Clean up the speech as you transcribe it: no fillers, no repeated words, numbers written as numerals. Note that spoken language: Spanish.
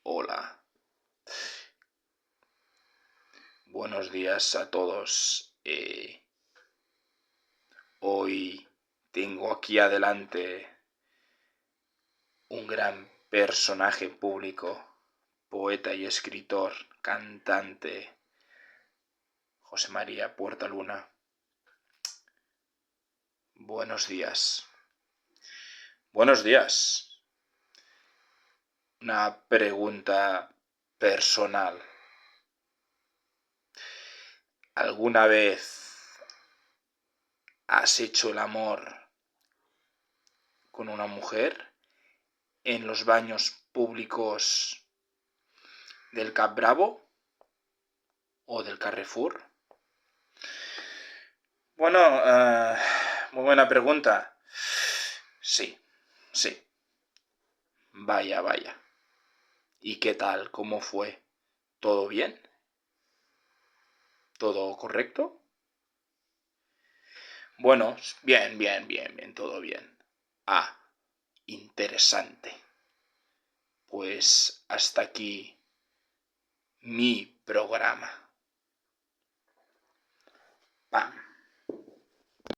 Hola. Buenos días a todos. Hoy tengo aquí adelante un gran personaje público, poeta y escritor, cantante, José María Puertaluna. Buenos días. Buenos días. Una pregunta personal. ¿Alguna vez has hecho el amor con una mujer en los baños públicos del Cap Bravo o del Carrefour? Bueno, muy buena pregunta. Sí. Vaya. ¿Y qué tal? ¿Cómo fue? ¿Todo bien? ¿Todo correcto? Bueno, bien, todo bien. Interesante. Pues hasta aquí mi programa.